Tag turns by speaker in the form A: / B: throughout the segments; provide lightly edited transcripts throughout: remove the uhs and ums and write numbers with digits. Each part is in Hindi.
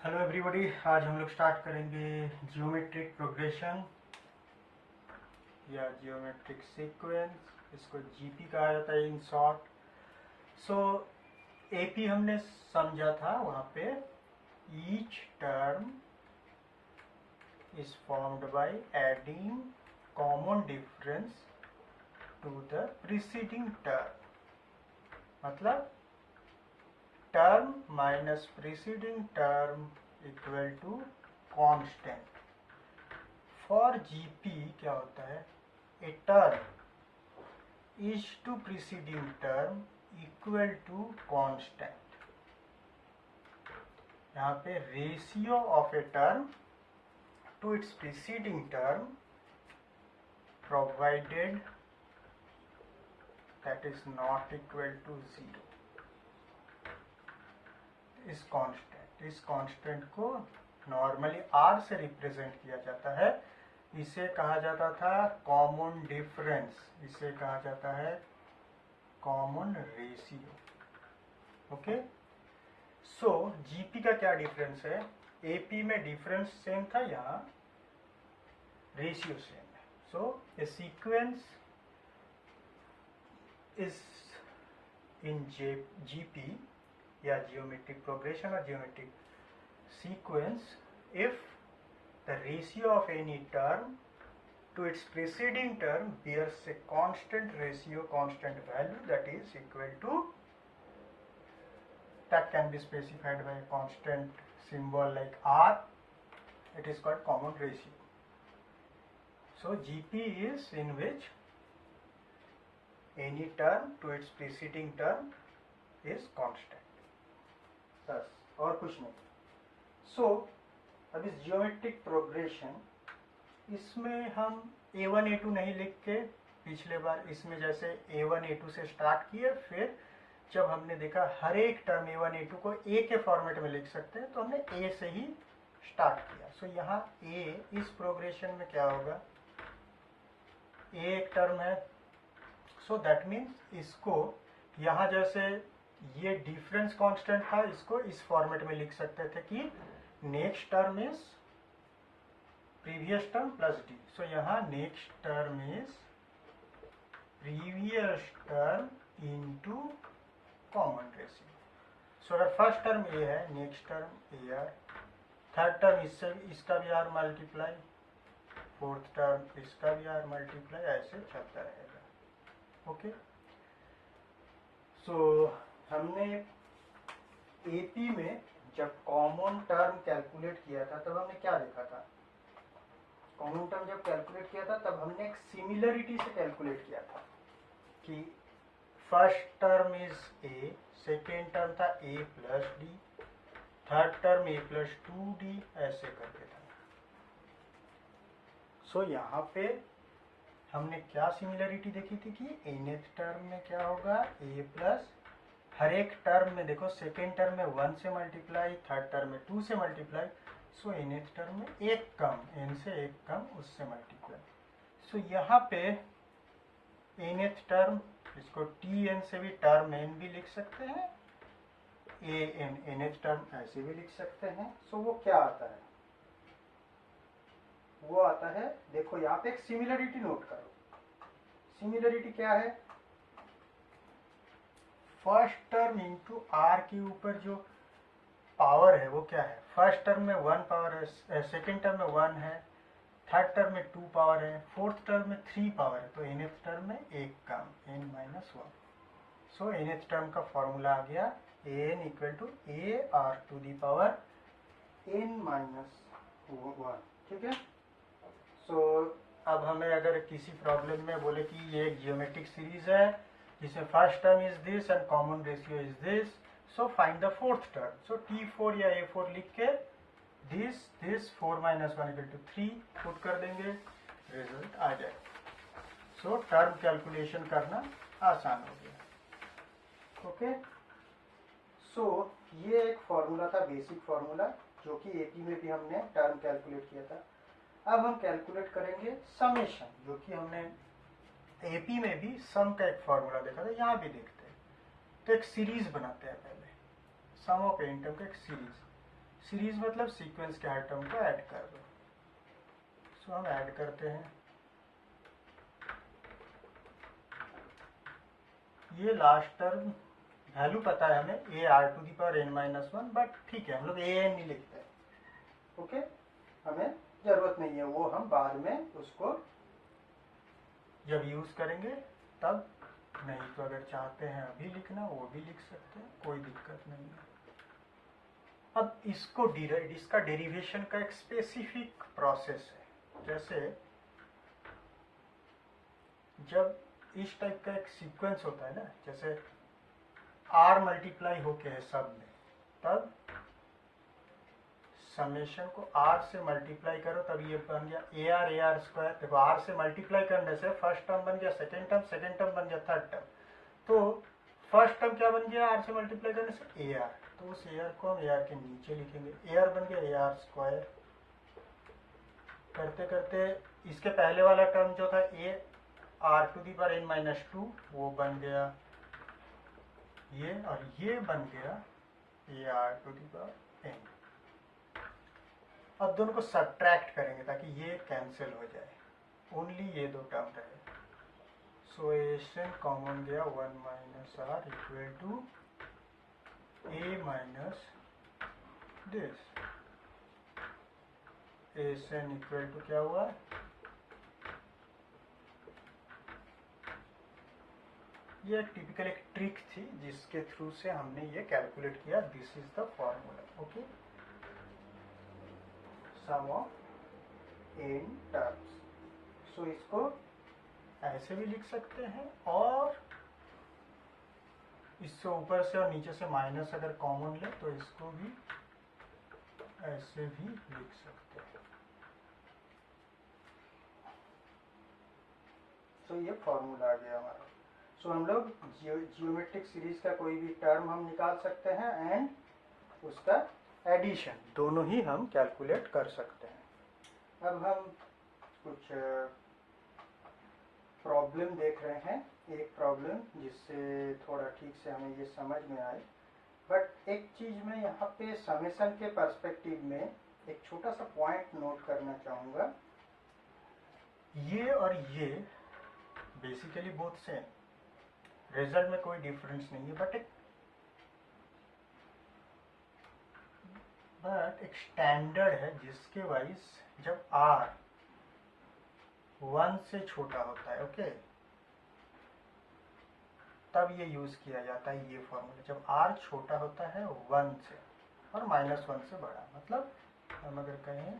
A: हेलो एवरीबॉडी, आज हम लोग स्टार्ट करेंगे जियोमेट्रिक प्रोग्रेशन या जियोमेट्रिक सीक्वेंस। इसको जीपी कहा जाता है इन शॉर्ट। सो एपी हमने समझा था, वहाँ पे each term is formed by adding common difference to the preceding term. मतलब term minus preceding term equal to constant. For GP क्या होता है, a term is to preceding term equal to constant. यहाँ पे ratio of a term to its preceding term provided that is not equal to 0 is constant को नॉर्मली आर से रिप्रेजेंट किया जाता है। इसे कहा जाता था कॉमन डिफरेंस, इसे कहा जाता है कॉमन रेशियो। ओके, सो जीपी का क्या डिफरेंस है? एपी में डिफरेंस सेम था, यहाँ रेशियो सेम है। So A sequence is in GP या geometric progression or geometric sequence if the ratio of any term to its preceding term bears a constant ratio, constant value that is equal to, that can be specified by a constant symbol like R. It is called common ratio. So GP is in which any term to its preceding term is constant, बस और कुछ नहीं। सो अब इस जियोमेट्रिक प्रोग्रेशन, इसमें हम a1 a2 नहीं लिख के, पिछले बार इसमें जैसे a1 a2 से स्टार्ट किए, फिर जब हमने देखा हर एक टर्म a1 a2 को a के फॉर्मेट में लिख सकते हैं, तो हमने a से ही स्टार्ट किया। सो यहाँ a इस प्रोग्रेशन में क्या होगा, a एक टर्म है। सो दैट मीन्स इसको यहाँ जैसे ये डिफरेंस कांस्टेंट था, इसको इस फॉर्मेट में लिख सकते थे कि next term is previous term plus D. So यहाँ next term is previous term into common ratio. So अगर फर्स्ट टर्म ए है, next term A R, third term इससे इसका भी आर मल्टीप्लाई, फोर्थ टर्म इसका भी आर मल्टीप्लाई, ऐसे चलता रहेगा। ओके, सो हमने एपी में जब कॉमन टर्म कैलकुलेट किया था, तब हमने क्या देखा था? कॉमन टर्म जब कैलकुलेट किया था, तब हमने एक सिमिलरिटी से कैलकुलेट किया था कि first term is a, second term था ए प्लस डी, थर्ड टर्म ए प्लस 2d, ऐसे करके था। सो यहाँ पे हमने क्या सिमिलरिटी देखी थी कि nth टर्म में क्या होगा, ए प्लस, हर एक टर्म में देखो, सेकेंड टर्म में 1 से मल्टीप्लाई, थर्ड टर्म में 2 से मल्टीप्लाई, सो nth टर्म में एक कम, n से एक कम, उससे मल्टीप्लाई। सो यहाँ पे nth टर्म, इसको tn से भी टर्म n भी लिख सकते हैं, an nth टर्म ऐसे भी लिख सकते हैं। सो वो क्या आता है, वो आता है, देखो यहाँ पे एक सिमिलरिटी नोट करो। सिमिलरिटी क्या है, फर्स्ट टर्म इंटू आर के ऊपर जो पावर है वो क्या है, फर्स्ट टर्म में 1 पावर है, सेकेंड टर्म में 1 है, थर्ड टर्म में 2 पावर है, फोर्थ टर्म में 3 पावर है, तो nth टर्म में एक कम, n-1। सो nth टर्म का फॉर्मूला आ गया an equal to a r to the power n-1। ठीक है। सो अब हमें अगर किसी प्रॉब्लम में बोले कि ये एक जियोमेट्रिक सीरीज है जिसमें first term is this and common ratio is this, so find the fourth term. So t4 या a4 लिख के दिस 4 - 1 इक्वल टू 3 पुट कर देंगे, रिजल्ट आ जाएगा। सो टर्म कैलकुलेशन करना आसान हो गया। ओके, सो ये एक फॉर्मूला था, बेसिक फॉर्मूला, जो कि एपी में भी हमने टर्म कैलकुलेट किया था। अब हम कैलकुलेट करेंगे समेशन, जो कि हमने एपी में भी सम का एक फॉर्मूला देखा था, यहाँ भी देखते हैं। तो एक सीरीज बनाते हैं पहले, सम ऑफ एन टर्म का एक सीरीज। सीरीज मतलब सीक्वेंस के हर टर्म को ऐड कर दो। सो हम ऐड करते हैं। ये लास्ट टर्म वैल्यू पता है हमें, a r to the power n minus one, but ठीक है हम लोग ए एन नहीं लिखते हैं, ओके, हमें जरूरत नहीं है, वो हम बाद में उसको जब यूज करेंगे तब, नहीं तो अगर चाहते हैं अभी लिखना वो भी लिख सकते हैं, कोई दिक्कत नहीं है। अब इसको इसका डेरिवेशन का एक स्पेसिफिक प्रोसेस है। जैसे जब इस टाइप का एक सीक्वेंस होता है ना, जैसे आर मल्टीप्लाई होके है सब में, तब समेशन को आर से मल्टीप्लाई करो तब ये बन गया ए आर स्क्वायर। देखो आर से मल्टीप्लाई करने से फर्स्ट टर्म बन गया सेकेंड टर्म बन गया थर्ड टर्म। तो फर्स्ट टर्म क्या बन गया आर से मल्टीप्लाई करने से ए आर, तो उस ए आर को हम ए आर के नीचे लिखेंगे, ए आर बन गया ए आर स्क्वायर। करते करते इसके पहले वाला टर्म जो था a r to the power n minus two, वो बन गया ये, और ये बन गया a r to the power n. अब दोनों को सब्ट्रैक्ट करेंगे ताकि ये कैंसिल हो जाए, ओनली ये दो टर्म रहे। सो एन कॉमन गया, one minus r equal to a minus this. N equal to क्या हुआ, ये टिपिकल एक ट्रिक थी जिसके थ्रू से हमने ये कैलकुलेट किया। This is the formula, okay, sum of N terms. So इसको ऐसे भी लिख सकते हैं, और इससे ऊपर से और नीचे से माइनस अगर कॉमन ले तो इसको भी ऐसे भी लिख सकते हैं। सो ये फॉर्मूला आ गया हमारा। सो हम लोग जियोमेट्रिक सीरीज का कोई भी टर्म हम निकाल सकते हैं एंड उसका एडिशन दोनों ही हम कैलकुलेट कर सकते हैं। अब हम कुछ प्रॉब्लम देख रहे हैं, एक प्रॉब्लम जिससे थोड़ा ठीक से हमें ये समझ में आए। बट एक चीज मैं यहाँ पे समेशन के पर्सपेक्टिव में एक छोटा सा पॉइंट नोट करना चाहूँगा। ये और ये बेसिकली बोथ सेम, रिजल्ट में कोई डिफरेंस नहीं है, बट एक स्टैंडर्ड है जिसके वाइज जब r 1 से छोटा होता है, ओके, तब ये यूज किया जाता है ये फॉर्मूला। जब r छोटा होता है 1 से और -1 से बड़ा, मतलब हम अगर कहें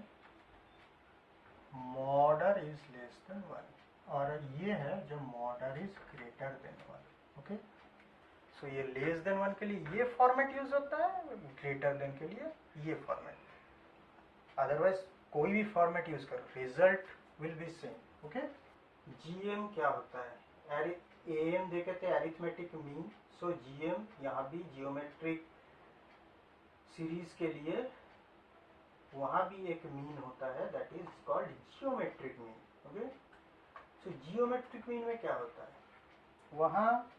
A: मॉडर इज लेस देन 1, और ये है जब मॉडर इज ग्रेटर देन 1, ओके। सो ये लेस देन 1 के लिए ये फॉर्मेट यूज होता है, ग्रेटर देन के लिए ये फॉर्मेट। अदरवाइज कोई भी फॉर्मेट यूज करो, result will be same, okay. GM क्या होता है, एएम देखे थे एरिथमेटिक मीन। सो जीएम यहाँ भी जियोमेट्रिक सीरीज के लिए वहाँ भी एक मीन होता है, that is called geometric mean, okay. So geometric mean में क्या होता है, वहाँ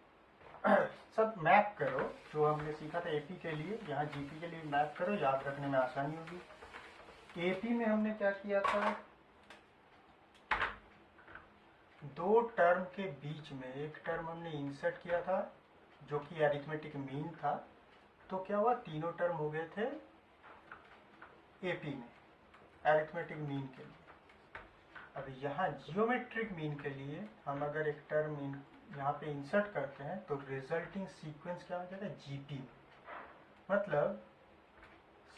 A: सब मैप करो जो हमने सीखा था एपी के लिए, यहाँ जीपी के लिए मैप करो, याद रखने में आसानी होगी। एपी में हमने क्या किया था, दो टर्म के बीच में एक टर्म हमने इंसर्ट किया था जो कि अरिथमेटिक मीन था, तो क्या हुआ, तीनों टर्म हो गए थे एपी में अरिथमेटिक मीन के लिए। अब यहाँ जियोमेट्रिक मीन के लिए हम अगर एक टर्म यहाँ पे इंसर्ट करते हैं तो रिजल्टिंग सीक्वेंस क्या हो जाएगा, जीपी। मतलब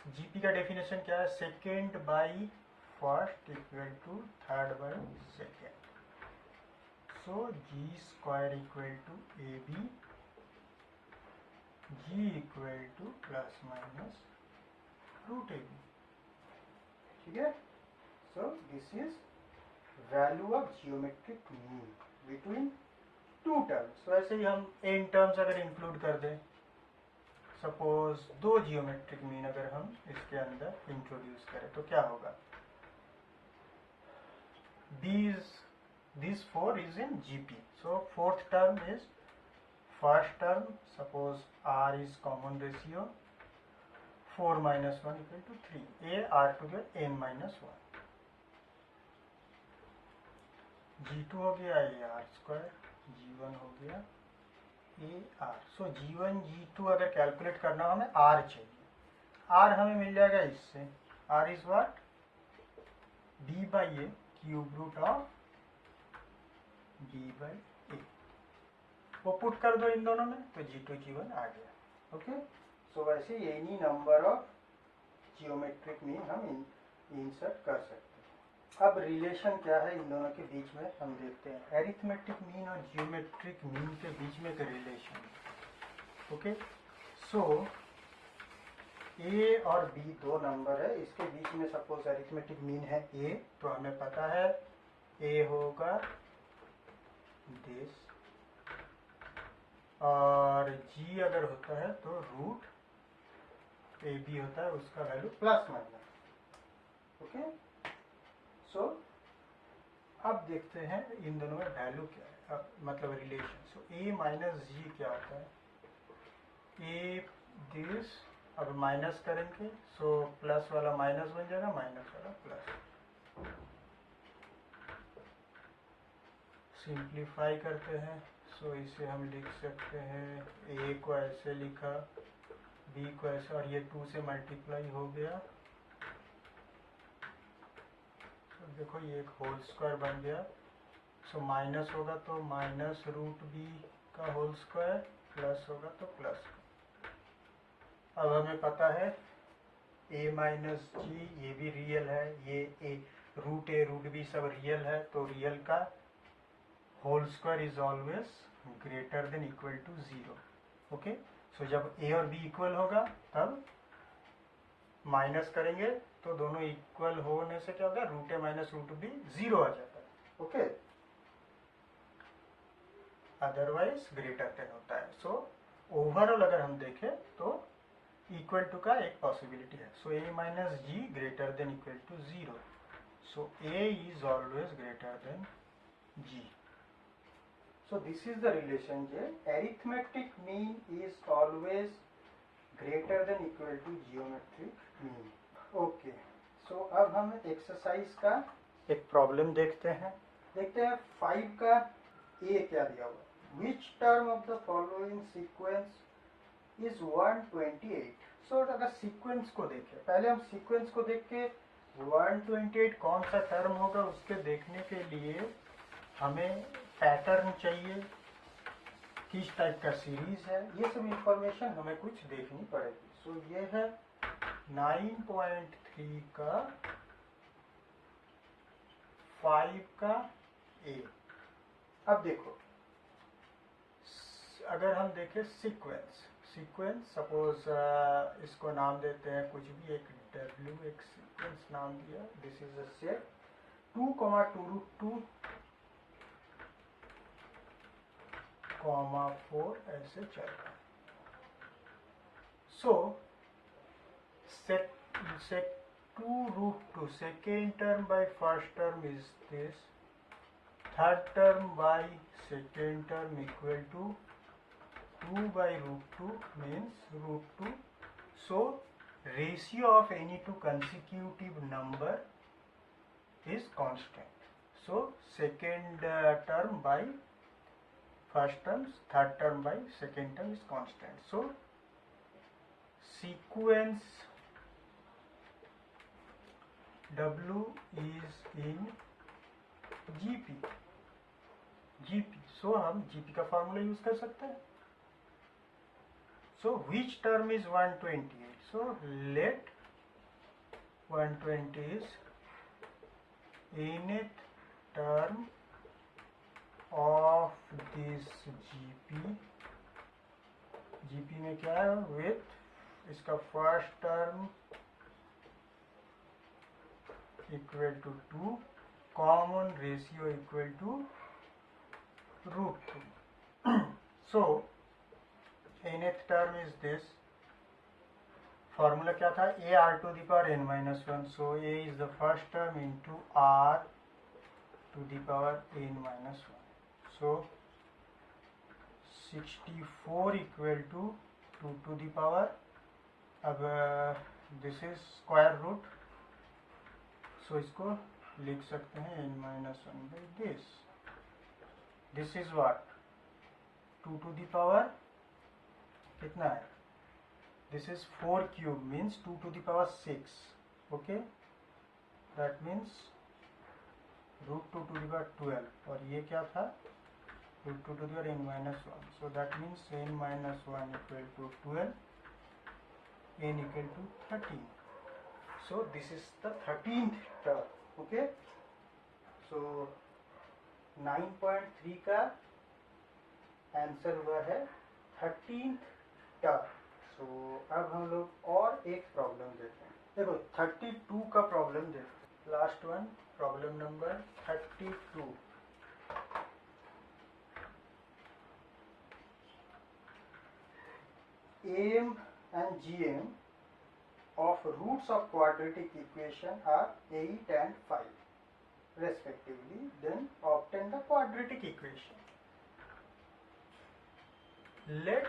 A: जीपी का डेफिनेशन क्या है, second by first equal to third by second. So G square equal to a b, G equal to plus minus root a b, ठीक है। So this is value of geometric mean between two terms. वैसे ही हम एन टर्म्स अगर इंक्लूड कर दें, सपोज दो जियोमेट्रिक मीन अगर हम इसके अंदर इंट्रोड्यूस करें तो क्या होगा, this 4 is in GP. So fourth term is first term, suppose R is common ratio, 4 minus 1 equal to 3, a r to the n minus 1, g2 हो गया a r स्क्वायर, g1 हो गया a r। So g1 g2 अगर कैलकुलेट करना हमें r चाहिए, r हमें मिल जाएगा इससे, r is what, b by A cube root of b by A, वो पुट कर दो इन दोनों में तो g2 g1 आ गया। ओके, सो वैसे any number of geometric mean हम इंसर्ट कर सकते हैं। अब रिलेशन क्या है इन दोनों के बीच में हम देखते हैं। एरिथमेटिक मीन और जियोमेट्रिक मीन के बीच में एक रिलेशन है। ओके, सो ए और बी दो नंबर है, इसके बीच में सपोज एरिथमेटिक मीन है ए, तो हमें पता है ए होगा दिस, और जी अगर होता है तो रूट ए बी होता है, उसका value plus minus. Okay, so अब देखते हैं इन दोनों में वैल्यू क्या है, अब मतलब रिलेशन। सो ए माइनस जी क्या होता है, ए दिस, अब माइनस करेंगे सो प्लस वाला माइनस बन जाएगा, माइनस वाला प्लस। सिंप्लीफाई करते हैं, सो इसे हम लिख सकते हैं, ए को ऐसे लिखा, बी को ऐसे, और ये 2 से मल्टीप्लाई हो गया, तो देखो ये एक होल स्क्वायर बन गया। सो माइनस होगा तो माइनस रूट बी का होल स्क्वायर, प्लस होगा तो प्लस। अब हमें पता है a माइनस जी ये भी रियल है, ये ए रूट बी सब रियल है, तो रियल का whole square is always greater than equal to 0। Okay, so जब a और b इक्वल होगा तब माइनस करेंगे तो दोनों इक्वल होने से क्या होगा, रूट ए माइनस रूट बी 0 आ जाता है। ओके, अदरवाइज ग्रेटर देन होता है। सो ओवरऑल अगर हम देखें तो इक्वल टू का एक पॉसिबिलिटी है। So A minus G greater than equal to 0, so A is always greater than G. So this is the relation जे arithmetic mean is always greater than equal to geometric mean. Okay, so अब हम एक्सरसाइज का एक प्रॉब्लम देखते हैं। 5 का ए क्या दिया हुआ, which term of the following sequence is 128। सो अगर सीक्वेंस को देखें, पहले हम सीक्वेंस को देख के 128 कौन सा टर्म होगा उसके देखने के लिए हमें पैटर्न चाहिए, किस टाइप का सीरीज है, ये सब इंफॉर्मेशन हमें कुछ देखनी पड़ेगी। सो ये है 9.3 का 5 का ए। अब देखो, अगर हम देखें सीक्वेंस सपोज इसको नाम देते हैं कुछ भी, एक W, एक सीक्वेंस नाम दिया, दिस इज अ सेट 2, 2√2, 4 ऐसे चल रहा है। सो set 2√2, second term by first term is this, third term by second term equal to 2 by √2 means √2. So ratio of any two consecutive number is constant. So second term by first term, third term by second term is constant. So sequence W is in GP. So हम GP का फॉर्मूला यूज कर सकते हैं। So which term is 128? So let 120 is nth term of this GP में क्या है, with इसका first term equal to 2, common ratio equal to √2. So nth term is this, formula क्या था, a r to the power n minus 1. So a is the first term into r to the power n minus 1. So 64 equal to 2 to the power अब this is square root, so इसको लिख सकते हैं n minus one by this. This is what, 2 to the power कितना है, this is 4 cube means 2 to the power 6. Okay, that means root 2 to the power 12, और ये क्या था, root 2 to the power n minus one. So that means n minus one equal to 12, n equal to 13. So this is the 13th term. Okay, so 9.3 का आंसर हुआ है 13th term. So अब हम लोग और एक प्रॉब्लम देखते हैं. देखो 32 का प्रॉब्लम देखते हैं. Last one, problem number 32. AM and GM of roots of quadratic equation are 8 and 5 respectively, then obtain the quadratic equation. Let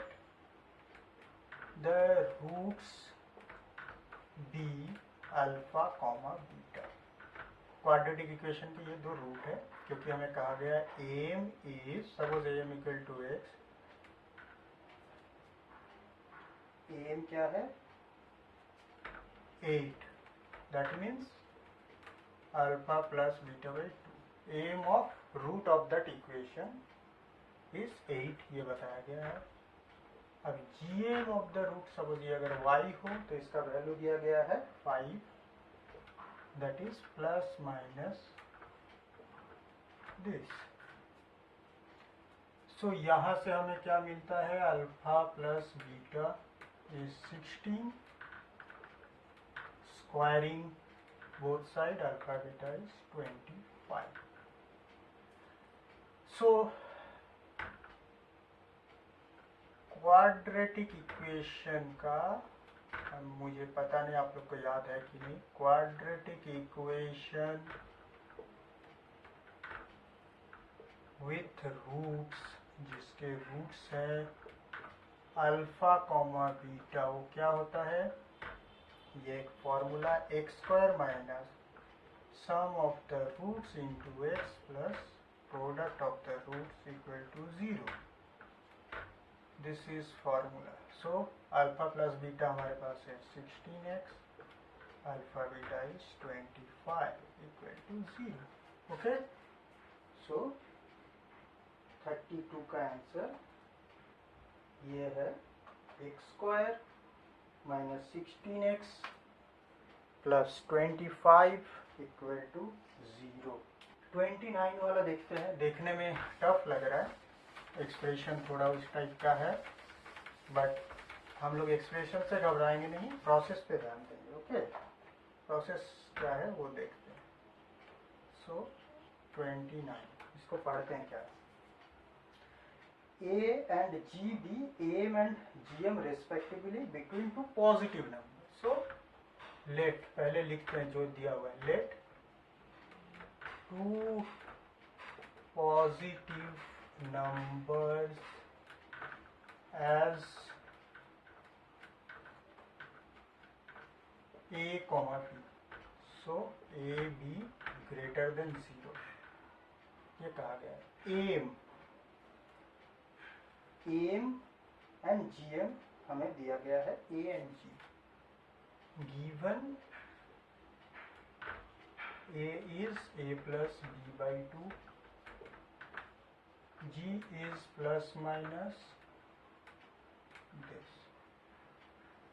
A: the roots be alpha comma beta. Quadratic equation के ये दो रूट है, क्योंकि हमें कहा गया AM is, suppose AM equal to x, AM क्या है 8, that means alpha plus beta by 2. AM of root of that equation is 8, ये बताया गया है. अब GM of the root, suppose ये अगर y हो तो इसका वैल्यू दिया गया है 5, that is plus minus this. So यहाँ से हमें क्या मिलता है, alpha plus beta is 16, squaring both side alpha beta is 25. So quadratic equation का, मुझे पता नहीं आप लोग को याद है कि नहीं, quadratic equation with roots, जिसके roots है अल्फा कॉमा बीटा, वो क्या होता है, ये एक formula X square minus sum of the roots into X plus product of the roots equal to 0. This is formula. So alpha plus beta हमारे पास है 16x, alpha beta is 25 equal to 0. Okay, so 32 का आंसर ये है X square minus 16x plus 25 equal to 0. 29 वाला देखते हैं. देखने में टफ लग रहा है, एक्सप्रेशन थोड़ा उस टाइप का है, बट हम लोग एक्सप्रेशन से घबराएंगे नहीं, प्रोसेस पे ध्यान देंगे. ओके, प्रोसेस क्या है वो देखते हैं. सो 29, इसको पढ़ते हैं क्या. A and G be AM and GM respectively between two positive numbers. So let, पहले लिखते हैं जो दिया हुआ है, let two positive numbers as A comma B. So A B greater than 0, ये कहा गया है. AM and GM हमें दिया गया है A and G. Given A is A plus B by 2, G is plus minus this.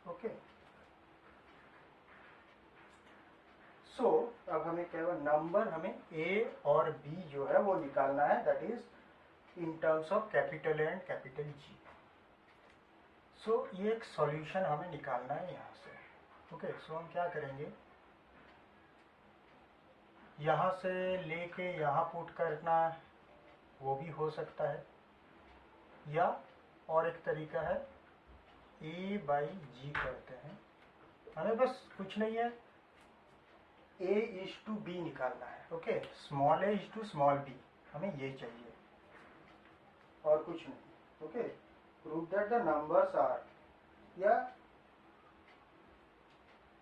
A: Okay. So अब हमें क्या हुआ, नंबर हमें A और B जो है वो निकालना है, that is in terms of capital A and capital G. So ये एक सॉल्यूशन हमें निकालना है यहाँ से. ओके, सो हम क्या करेंगे, यहाँ से लेके यहाँ पुट करना, वो भी हो सकता है, या और एक तरीका है A बाई G करते हैं. हमें बस कुछ नहीं है, A इज टू B निकालना है. Okay, small a is to small b, हमें ये चाहिए और कुछ नहीं. Okay, prove that the numbers are, या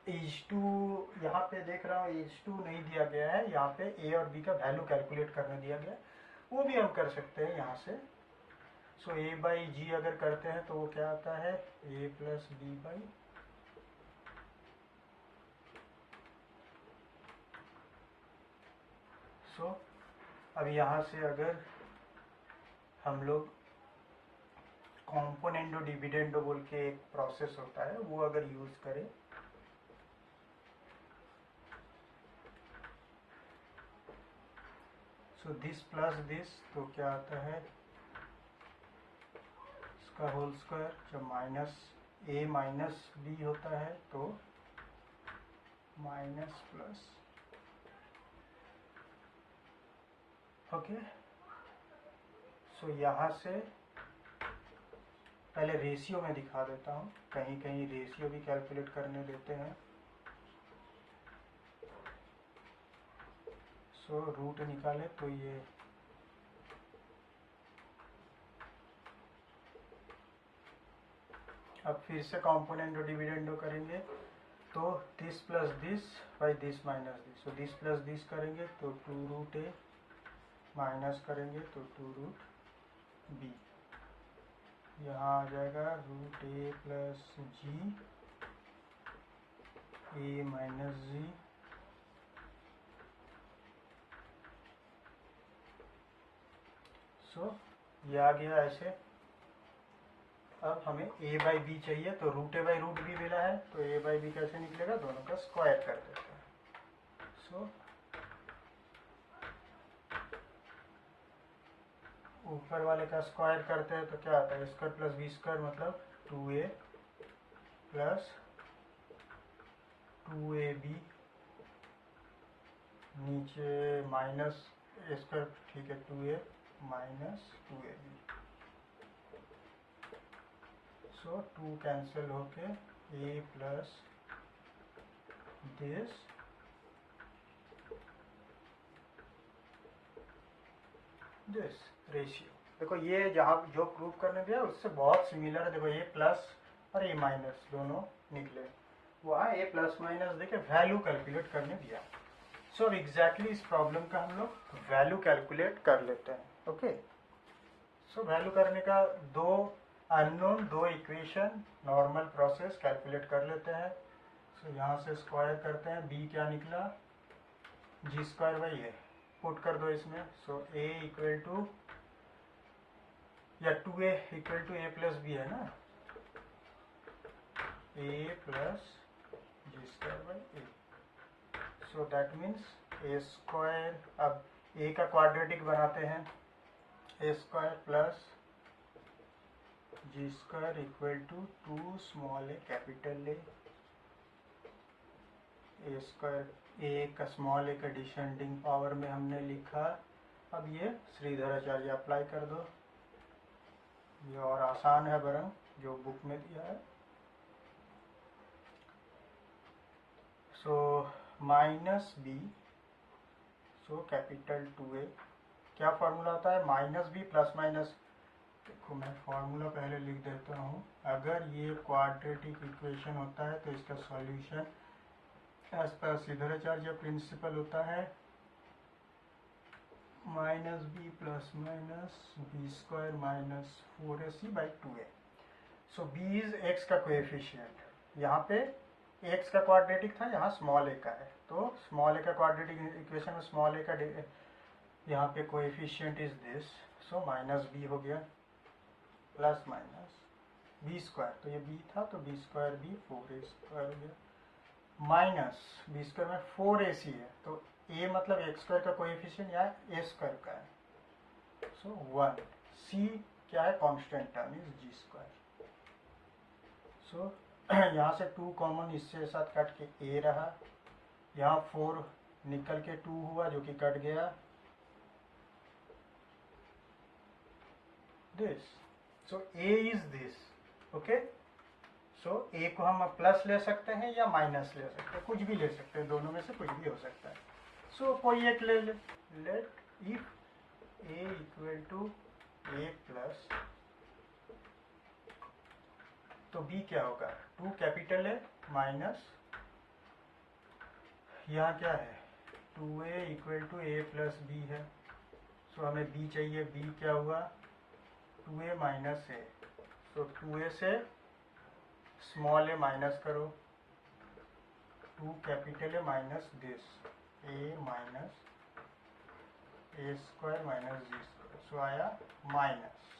A: एच टू यहाँ पे देख रहा हूँ एच टू नहीं दिया गया है, यहाँ पे ए और बी का वैल्यू कैलकुलेट करने दिया गया है, वो भी हम कर सकते हैं यहाँ से। सो ए बाई जी अगर करते हैं तो वो क्या आता है, ए प्लस बी बाई सो अब यहाँ से अगर हम लोग कॉम्पोनेंडो डिविडेंडो बोल के एक प्रोसेस होता है वो अगर यूज करें, सो दिस प्लस दिस तो क्या आता है, इसका होल स्क्वायर, जब माइनस ए माइनस बी होता है तो माइनस प्लस, ओके। सो यहाँ से पहले रेशियो में दिखा देता हूँ, कहीं कहीं रेशियो भी कैलकुलेट करने देते हैं। सो रूट निकाले तो ये अब फिर से कॉम्पोनेंडो डिविडेंडो करेंगे तो this plus this by this minus this, so this plus this करेंगे तो 2 रूट ए, माइनस करेंगे तो 2 रूट बी, यहाँ आ जाएगा रूट ए प्लस जी ए माइनस जी, सो ये आ गया ऐसे। अब हमें a बाई बी चाहिए तो root a by root b मिला है, तो a बाई बी कैसे निकलेगा, दोनों का स्क्वायर कर देते हैं। सो ऊपर वाले का स्क्वायर करते हैं तो क्या आता है, स्क्वायर प्लस बी स्क्वायर मतलब 2a प्लस 2ab, नीचे माइनस स्क्वायर, ठीक है 2a माइनस 2ab, सो 2 कैंसिल होके a plus this this ratio. देखो ये जहाँ जो प्रूव करने दिया उससे बहुत सिमिलर है, देखो ए प्लस और ए माइनस दोनों निकले, वहाँ ए प्लस माइनस देके वैल्यू कैलकुलेट करने दिया। सो अब एग्जैक्टली इस प्रॉब्लम का हम लोग वैल्यू कैलकुलेट कर लेते हैं, ओके। सो वैल्यू करने का दो अननोन, दो इक्वेशन, नॉर्मल प्रोसेस कैलकुलेट कर लेते हैं। सो यहाँ से स्क्वायर करते हैं, बी क्या निकला, G square by A, put कर दो इसमें। सो ए इक्वल टू या 2a equal to A plus B है ना, A plus G square by A, so that means A square, अब ए का क्वाड्रेटिक बनाते हैं, A square plus G square equal to 2 small A capital A square, A का स्मॉल ए का डिसेंडिंग पावर में हमने लिखा। अब ये श्रीधराचार्य अप्लाई कर दो, ये और आसान है बरंग जो बुक में दिया है। So minus b, so capital 2a, क्या फॉर्मूला होता है, माइनस बी प्लस माइनस, देखो मैं फॉर्मूला पहले लिख देता हूँ। अगर ये क्वाड्रेटिक इक्वेशन होता है तो इसका solution as per Shridharacharya principle होता है minus b plus minus b square minus 4ac by 2a। So b is x का कोएफिशिएंट, यहाँ पे एक्स का क्वाड्रेटिक था, यहाँ स्मॉल ए का है, तो स्मॉल ए का क्वाड्रेटिक इक्वेशन में स्मॉल ए का यहाँ पे coefficient is this, so minus b हो गया प्लस माइनस बी स्क्वायर, तो ये बी था तो B square B 4a square हो गया, माइनस बी स्क्वायर में 4ac है तो a मतलब एक्स स्क्वायर का कोएफिशिएंट या ए स्क्वायर का है, सो 1, c क्या है constant term is G square. So यहाँ से 2 कॉमन इससे साथ कट के a रहा, यहाँ 4 निकल के 2 हुआ जो कि कट गया this, so a is this, okay. So a को हम प्लस ले सकते हैं या माइनस ले सकते हैं, कुछ भी ले सकते हैं, दोनों में से कुछ भी हो सकता है। सो कोई एक ले ले, let if a equal to a plus, तो b क्या होगा, 2 कैपिटल ए माइनस यहाँ क्या है 2a equal to a plus B है, सो हमें b चाहिए, b क्या हुआ 2a माइनस ए, सो 2a से स्मॉल a माइनस करो, 2 capital A minus this a minus A square minus G square, so आया माइनस।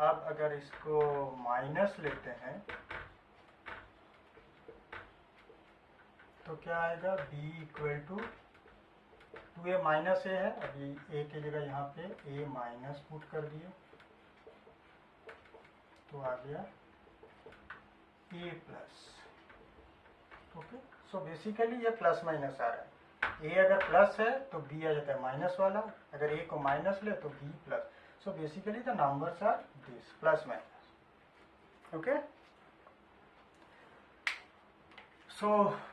A: अब अगर इसको माइनस लेते हैं तो क्या आएगा b equal to 2a minus A है, अभी a की जगह यहाँ पे a माइनस पुट कर दिए तो आ गया a plus. Okay, so basically ये प्लस माइनस आ रहा है, a अगर प्लस है तो b आ जाता है माइनस वाला, अगर a को माइनस ले तो b plus, so basically the numbers are this plus minus. Okay, so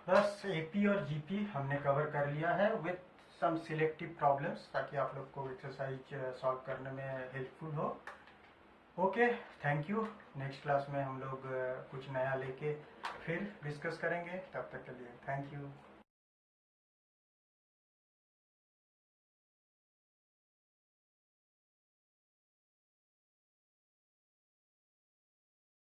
A: बस AP और GP हमने कवर कर लिया है विथ सम सिलेक्टिव प्रॉब्लम्स, ताकि आप लोग को एक्सरसाइज सॉल्व करने में हेल्पफुल हो। Okay, thank you. Next class में हम लोग कुछ नया लेके फिर डिस्कस करेंगे, तब तक के लिए थैंक यू।